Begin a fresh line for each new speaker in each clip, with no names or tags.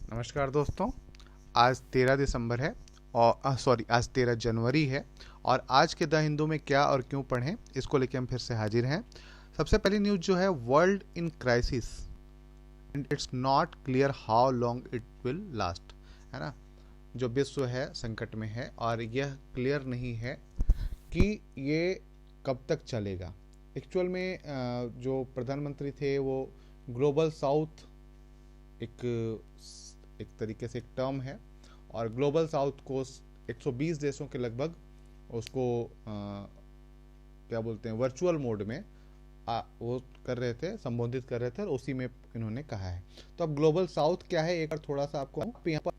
नमस्कार दोस्तों। आज 13 दिसंबर है और आज 13 जनवरी है। और आज के द हिंदू में क्या और क्यों पढ़ें, इसको लेके हम फिर से हाजिर हैं। सबसे पहली न्यूज़ जो है, world in crisis and it's not clear how long it will last, है ना। जो विश्व है संकट में है और यह क्लियर नहीं है कि ये कब तक चलेगा। एक्चुअल में जो प्रधानमंत्री थे वो ग्लोबल साउथ एक एक तरीके से एक टर्म है, और ग्लोबल साउथ को 120 देशों के लगभग उसको क्या बोलते हैं, वर्चुअल मोड में वो कर रहे थे, संबोधित कर रहे थे, और उसी में इन्होंने कहा है। तो अब ग्लोबल साउथ क्या है, एक बार थोड़ा सा आपको यहाँ पर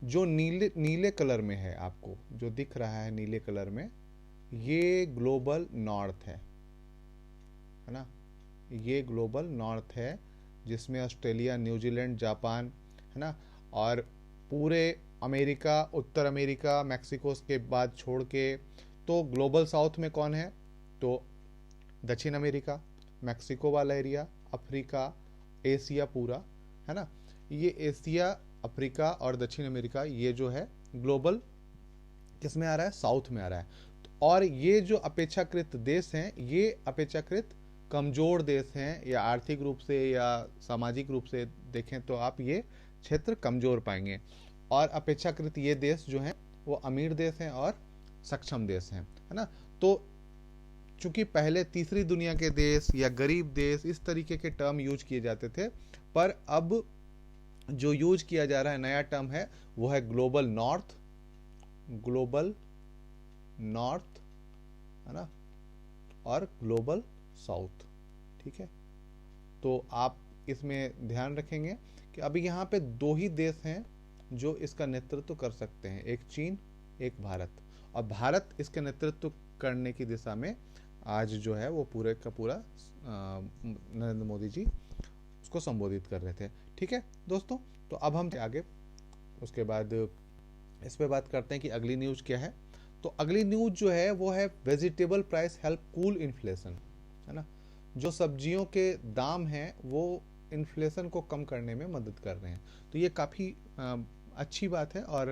जो नीले नीले कलर में है, आपको जो दिख रहा है नीले कलर में, ये ग्लोबल नॉर्थ है ना। ये ग्लोबल नॉर्थ है जिसमें ऑस्ट्रेलिया, न्यूजीलैंड, जापान, है ना, और पूरे अमेरिका, उत्तर अमेरिका, मैक्सिको के बाद छोड़ के, तो ग्लोबल साउथ में कौन है, तो दक्षिण अमेरिका, मैक्सिको वाला एरिया, अफ्रीका, एशिया पूरा, है ना। ये एशिया, अफ्रीका और दक्षिण अमेरिका, ये जो है ग्लोबल किस में आ रहा है, साउथ में आ रहा है। और ये जो अपेक्षाकृत देश हैं, ये अपेक्षाकृत कमजोर देश हैं, या आर्थिक रूप से या सामाजिक रूप से देखें तो आप ये क्षेत्र कमजोर पाएंगे। और अपेक्षाकृत ये देश जो हैं वो अमीर देश हैं और सक्षम देश हैं, है ना। तो चूंकि पहले तीसरी दुनिया के देश या गरीब देश, इस तरीके के टर्म यूज किए जाते थे, पर अब जो यूज किया जा रहा है नया टर्म है, वो है ग्लोबल नॉर्थ, ग्लोबल नॉर्थ, है ना, और ग्लोबल साउथ। ठीक है, तो आप इसमें ध्यान रखेंगे कि अभी यहाँ पे दो ही देश हैं जो इसका नेतृत्व कर सकते हैं, एक चीन, एक भारत। और भारत इसके नेतृत्व करने की दिशा में आज जो है वो पूरे का पूरा नरेंद्र मोदी जी उसको संबोधित कर रहे थे। ठीक है दोस्तों, तो अब हम आगे उसके बाद इस पे बात करते हैं कि अगली न्यूज़ क्या है। तो अगली न्यूज़ जो है वो है vegetable price help cool inflation, है ना। जो सब्जियों के दाम हैं वो इन्फ्लेशन को कम करने में मदद कर रहे हैं। तो ये काफ़ी अच्छी बात है। और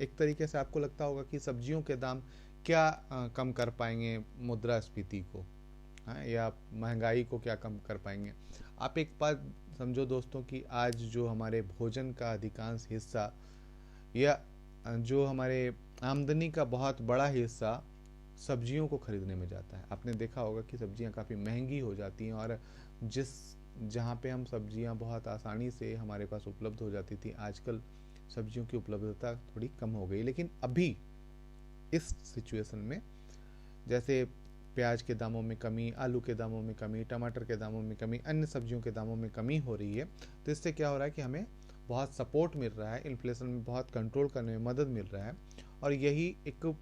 एक तरीके से आपको लगता होगा कि सब्जियों के दाम क्या कम कर पाएंगे मुद्रास्फीति को, हाँ, या महंगाई को क्या कम कर पाएंगे। आप एक बात समझो दोस्तों कि आज जो हमारे भोजन का अधिकांश हिस्सा, या जो हमारे आमदनी का बहुत बड़ा हिस्सा सब्जियों को खरीदने में जाता है। आपने देखा होगा कि सब्जियां काफ़ी महंगी हो जाती हैं, और जहाँ पे हम सब्जियां बहुत आसानी से हमारे पास उपलब्ध हो जाती थी, आजकल सब्जियों की उपलब्धता थोड़ी कम हो गई। लेकिन अभी इस सिचुएशन में, जैसे प्याज के दामों में कमी, आलू के दामों में कमी, टमाटर के दामों में कमी, अन्य सब्जियों के दामों में कमी हो रही है, तो इससे क्या हो रहा है कि हमें बहुत सपोर्ट मिल रहा है, इन्फ्लेशन में बहुत कंट्रोल करने में मदद मिल रहा है, और यही एक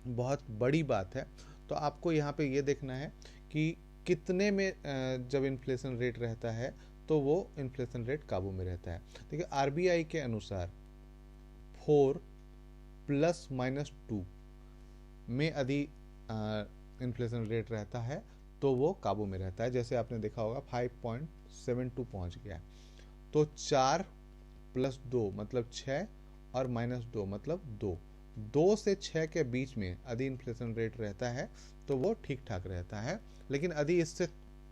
बहुत बड़ी बात है। तो आपको यहाँ पे ये देखना है कि कितने में जब इन्फ्लेशन रेट रहता है तो वो इन्फ्लेशन रेट काबू में रहता है। देखिए आरबीआई के अनुसार 4 ± 2 में यदि इन्फ्लेशन रेट रहता है तो वो काबू में रहता है। जैसे आपने देखा होगा 5.72 पहुंच गया है। तो 4 + 2 मतलब 6, और -2 मतलब 2। 2 से 6 के बीच में यदि इन्फ्लेशन रेट रहता है तो वो ठीक ठाक रहता है। लेकिन यदि इससे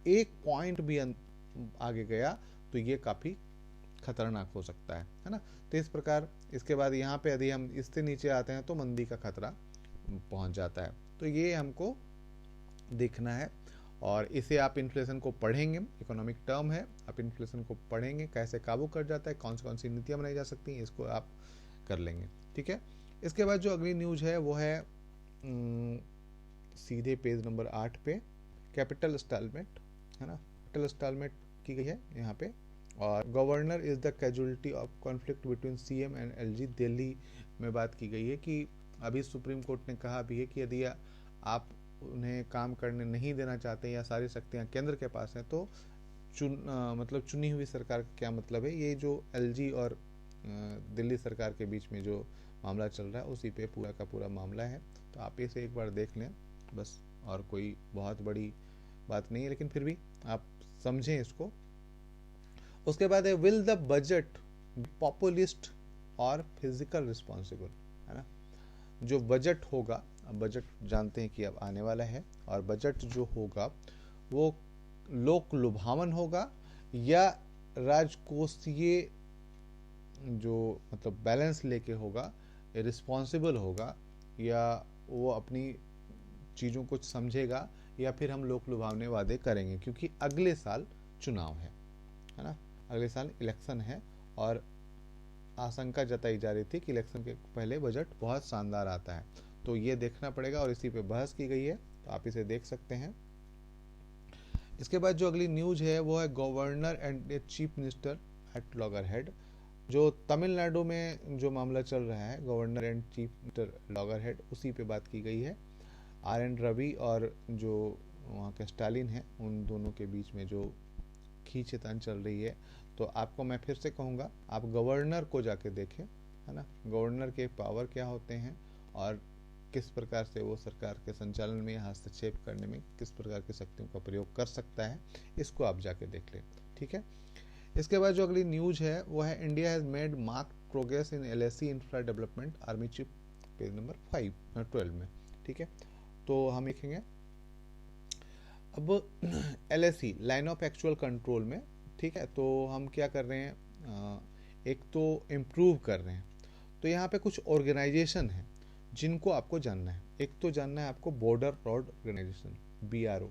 1 पॉइंट भी आगे गया तो ये काफ़ी खतरनाक हो सकता है ना। तो इस प्रकार इसके बाद यहाँ पे यदि हम इससे नीचे आते हैं तो मंदी का खतरा पहुँच जाता है। तो ये हमको देखना है, और इसे आप इन्फ्लेशन को पढ़ेंगे, इकोनॉमिक टर्म है, आप इन्फ्लेशन को पढ़ेंगे, कैसे काबू कर जाता है, कौन सी नीतियाँ बनाई जा सकती हैं, इसको आप कर लेंगे। ठीक है, इसके बाद जो अगली न्यूज़ है वो है सीधे पेज नंबर 8 पे कैपिटल इंस्टॉलमेंट, है ना, कैपिटल इंस्टॉलमेंट की गई है यहाँ पे। और governor is the casualty of conflict between CM and LG, Delhi में बात की गई है कि अभी सुप्रीम कोर्ट ने कहा भी है कि यदि आप उन्हें काम करने नहीं देना चाहते या सारी शक्तियाँ केंद्र के पास हैं तो मतलब चुनी हुई सरकार का क्या मतलब है। ये जो एलजी और दिल्ली सरकार के बीच में जो मामला चल रहा है उसी पे पूरा का पूरा मामला है। तो आप इसे एक बार देख लें बस, और कोई बहुत बड़ी बात नहीं है, लेकिन फिर भी आप समझें इसको। उसके बाद है विल द बजट पॉपुलिस्ट और फिजिकल रिस्पॉन्सिबल, है ना। जो बजट होगा, अब बजट जानते हैं कि अब आने वाला है, और बजट जो होगा वो लोक लुभावन होगा या राजकोषीय जो मतलब बैलेंस लेके होगा, रिस्पॉन्सिबल होगा, या वो अपनी चीज़ों को समझेगा, या फिर हम लोक लुभावने वादे करेंगे, क्योंकि अगले साल चुनाव है ना, अगले साल इलेक्शन है, और आशंका जताई जा रही थी कि इलेक्शन के पहले बजट बहुत शानदार आता है। तो ये देखना पड़ेगा, और इसी पे बहस की गई है, तो आप इसे देख सकते हैं। इसके बाद जो अगली न्यूज है वो है governor and chief minister eight loggerhead. जो तमिलनाडु में जो मामला चल रहा है, governor and chief minister loggerhead, उसी पे बात की गई है। RN रवि और जो वहाँ के स्टालिन है, उन दोनों के बीच में जो खींचतान चल रही है। तो आपको मैं फिर से कहूँगा, आप गवर्नर को जाके देखें, है ना, गवर्नर के पावर क्या होते हैं और किस प्रकार से वो सरकार के संचालन में हस्तक्षेप करने में किस प्रकार की शक्तियों का प्रयोग कर सकता है, इसको आप जाके देख लें, ठीक है। इसके बाद जो अगली न्यूज है वो है India has made marked progress in LAC infra development, army chief, page number 12 में, ठीक है। तो हम लिखेंगे अब LAC line of actual control में, ठीक है। तो हम क्या कर रहे हैं, एक तो इम्प्रूव कर रहे हैं। तो यहाँ पे कुछ ऑर्गेनाइजेशन है जिनको आपको जानना है। एक तो जानना है आपको बॉर्डर रोड ऑर्गेनाइजेशन, BRO,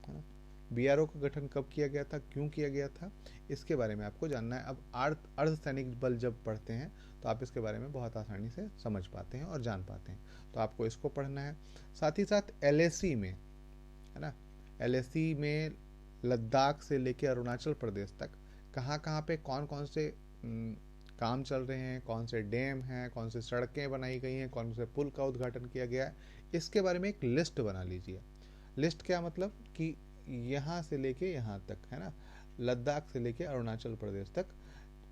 है ना। BRO का गठन कब किया गया था, क्यों किया गया था, इसके बारे में आपको जानना है। अब अर्धसैनिक बल जब पढ़ते हैं तो आप इसके बारे में बहुत आसानी से समझ पाते हैं और जान पाते हैं, तो आपको इसको पढ़ना है। साथ ही साथ LAC में, है ना, LAC में लद्दाख से लेकर अरुणाचल प्रदेश तक कहाँ कहाँ पे कौन कौन से काम चल रहे हैं, कौन से डैम हैं, कौन से सड़कें बनाई गई हैं, कौन से पुल का उद्घाटन किया गया है, इसके बारे में एक लिस्ट बना लीजिए। लिस्ट क्या मतलब कि यहाँ से लेके यहाँ तक, है ना, लद्दाख से लेके अरुणाचल प्रदेश तक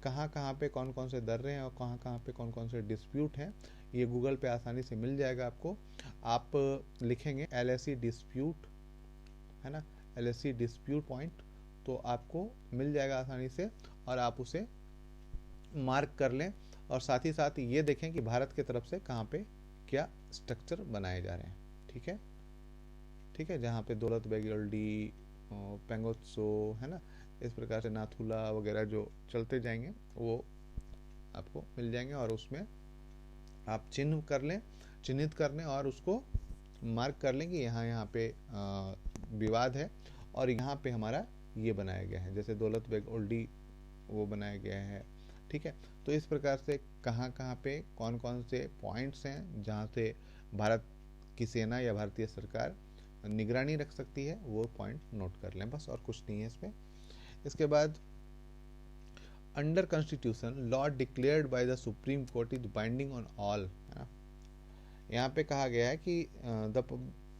कहाँ कहाँ पे कौन कौन से दर्रे हैं और कहाँ कहाँ पे कौन कौन से डिस्प्यूट हैं, ये गूगल पे आसानी से मिल जाएगा आपको। आप लिखेंगे LAC डिस्प्यूट, है ना, LAC डिस्प्यूट पॉइंट, तो आपको मिल जाएगा आसानी से, और आप उसे मार्क कर लें। और साथ ही साथ ये देखें कि भारत की तरफ से कहाँ पे क्या स्ट्रक्चर बनाए जा रहे हैं, ठीक है, ठीक है। जहाँ पे दौलत बेग ओल्डी, पेंगोत्सो, है ना, इस प्रकार से नाथुला वगैरह जो चलते जाएंगे वो आपको मिल जाएंगे, और उसमें आप चिन्हित कर लें और उसको मार्क कर लें कि यहाँ यहाँ पे विवाद है और यहाँ पे हमारा ये बनाया गया है, जैसे दौलत बेग ओल्डी वो बनाया गया है, ठीक है। तो इस प्रकार से कहाँ कहाँ पे कौन कौन से पॉइंट्स हैं जहाँ से भारत की सेना या भारतीय सरकार निगरानी रख सकती है, वो पॉइंट नोट कर लें, बस, और कुछ नहीं है इसमें। इसके बाद under Constitution law declared by the Supreme Court is binding on all, है ना। यहाँ पे कहा गया है कि the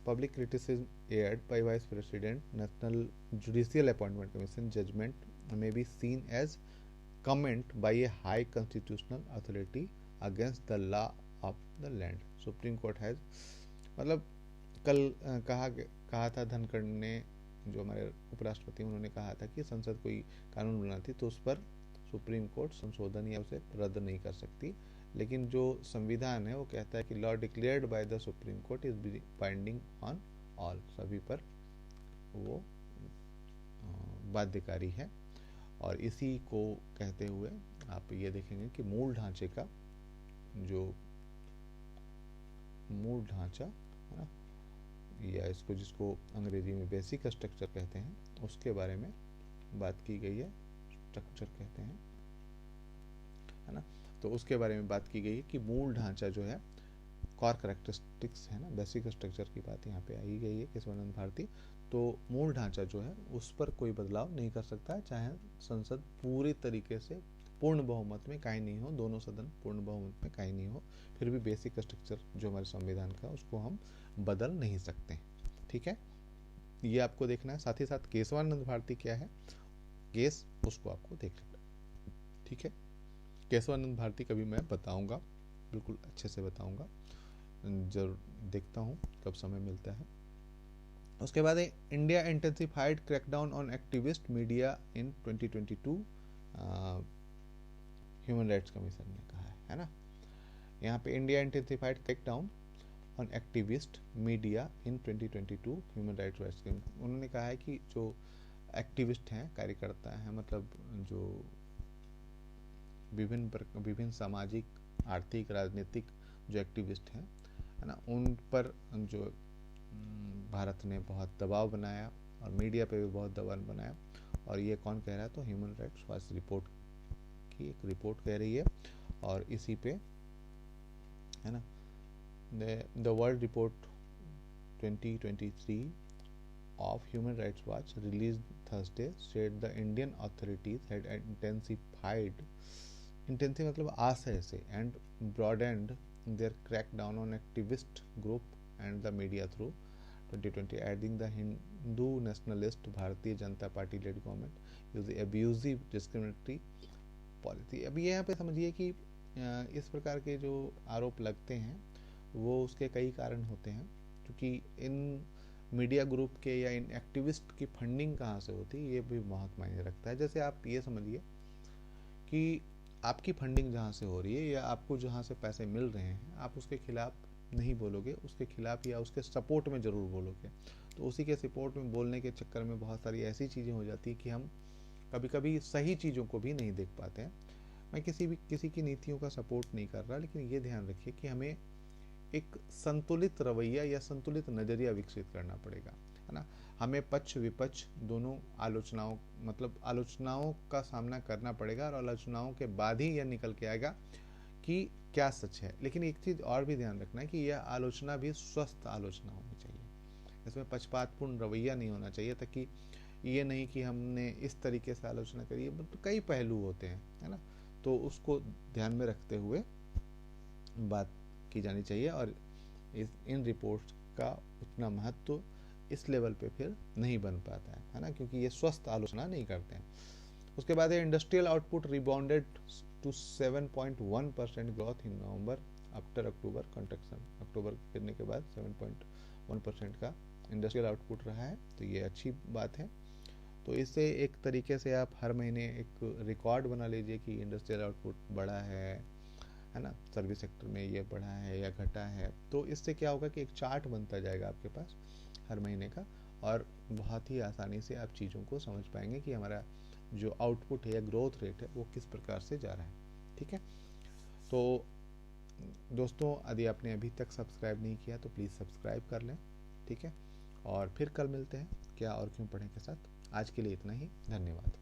public criticism aired by vice president National Judicial Appointment Commission judgment may be seen as comment by a high constitutional authority against the law of the land. Supreme Court has, मतलब कल कहा था धनखड़ ने, जो हमारे उपराष्ट्रपति, उन्होंने कहा था कि संसद कोई कानून बनाती तो उस पर सुप्रीम कोर्ट संशोधन या उसे रद्द नहीं कर सकती, लेकिन जो संविधान है वो कहता है कि law declared by the Supreme Court is binding on all, सभी पर वो बाध्यकारी है। और इसी को कहते हुए आप ये देखेंगे कि मूल ढांचे का जो मूल ढांचा, है ना, या इसको जिसको अंग्रेजी में बेसिक स्ट्रक्चर कहते हैं, उसके बारे में बात की गई है, स्ट्रक्चर कहते हैं, है ना। तो उसके बारे में बात की गई है कि मूल ढांचा जो है, कॉर कैरेक्टरिस्टिक्स, है ना, बेसिक स्ट्रक्चर की बात यहाँ पे आई गई है केशवानंद भारती। तो मूल ढांचा जो है उस पर कोई बदलाव नहीं कर सकता है, चाहे संसद पूरी तरीके से पूर्ण बहुमत में काहे नहीं हो, दोनों सदन पूर्ण बहुमत में काहे नहीं हो, फिर भी बेसिक स्ट्रक्चर जो हमारे संविधान का उसको हम बदल नहीं सकते, ठीक है। ये आपको देखना है। साथ ही साथ केशवानंद भारती क्या है केस, उसको आपको देख लेना, ठीक है। केशवानंद भारती कभी मैं बताऊंगा, बिल्कुल अच्छे से बताऊंगा, जरूर देखता हूँ कब समय मिलता है। उसके बाद India intensified crackdown on activist media in 2022, human rights commission ने कहा है ना। यहाँ पे India intensified crackdown on activist media in 2022 human rights watch. उन्होंने कहा है कि जो एक्टिविस्ट हैं, कार्यकर्ता हैं, मतलब जो विभिन्न सामाजिक, आर्थिक, राजनीतिक जो एक्टिविस्ट हैं, है ना, उन पर जो भारत ने बहुत दबाव बनाया और मीडिया पे भी बहुत दबाव बनाया। और ये कौन कह रहा है? तो ह्यूमन राइट्स वॉच रिपोर्ट की एक रिपोर्ट कह रही है, और इसी पे, है ना, the world report 2023 of Human Rights Watch released Thursday said the Indian authorities had intensive मतलब आशय से and broadened their crackdown on activist group and the media through 2020, adding the Hindu nationalist Bharatiya Janata Party led government use abusive discriminatory policy। अब यहाँ पे समझिए कि इस प्रकार के जो आरोप लगते हैं वो उसके कई कारण होते हैं, क्योंकि इन मीडिया ग्रुप के या इन एक्टिविस्ट की फंडिंग कहाँ से होती है ये भी बहुत मायने रखता है। जैसे आप ये समझिए कि आपकी फंडिंग जहाँ से हो रही है या आपको जहाँ से पैसे मिल रहे हैं, आप उसके खिलाफ नहीं बोलोगे, उसके खिलाफ या उसके सपोर्ट में ज़रूर बोलोगे। तो उसी के सपोर्ट में बोलने के चक्कर में बहुत सारी ऐसी चीज़ें हो जाती है कि हम कभी कभी सही चीज़ों को भी नहीं देख पाते हैं। मैं किसी की नीतियों का सपोर्ट नहीं कर रहा, लेकिन ये ध्यान रखिए कि हमें एक संतुलित रवैया या संतुलित नज़रिया विकसित करना पड़ेगा, है ना। हमें पक्ष विपक्ष दोनों आलोचनाओं का सामना करना पड़ेगा, और आलोचनाओं के बाद ही यह निकल के आएगा कि क्या सच है। लेकिन एक चीज़ और भी ध्यान रखना है कि यह आलोचना भी स्वस्थ आलोचना होनी चाहिए, इसमें पक्षपातपूर्ण रवैया नहीं होना चाहिए, ताकि ये नहीं कि हमने इस तरीके से आलोचना करी है। तो कई पहलू होते हैं, है ना, तो उसको ध्यान में रखते हुए बात की जानी चाहिए। और इन रिपोर्ट्स का उतना महत्व इस लेवल पे फिर नहीं बन पाता है ना, क्योंकि ये स्वस्थ आलोचना नहीं करते हैं। उसके बाद है industrial output rebounded to 7.1% growth in November after October contraction. अक्टूबर गिरने के बाद 7.1% का इंडस्ट्रियल आउटपुट रहा है, तो ये अच्छी बात है। तो इससे एक तरीके से आप हर महीने एक रिकॉर्ड बना लीजिए कि इंडस्ट्रियल आउटपुट बढ़ा है ना, सर्विस सेक्टर में ये बढ़ा है या घटा है। तो इससे क्या होगा कि एक चार्ट बनता जाएगा आपके पास हर महीने का, और बहुत ही आसानी से आप चीज़ों को समझ पाएंगे कि हमारा जो आउटपुट है या ग्रोथ रेट है वो किस प्रकार से जा रहा है। ठीक है, तो दोस्तों यदि आपने अभी तक सब्सक्राइब नहीं किया तो प्लीज़ सब्सक्राइब कर लें। ठीक है, और फिर कल मिलते हैं क्या और क्यों पढ़ें के साथ। आज के लिए इतना ही, धन्यवाद।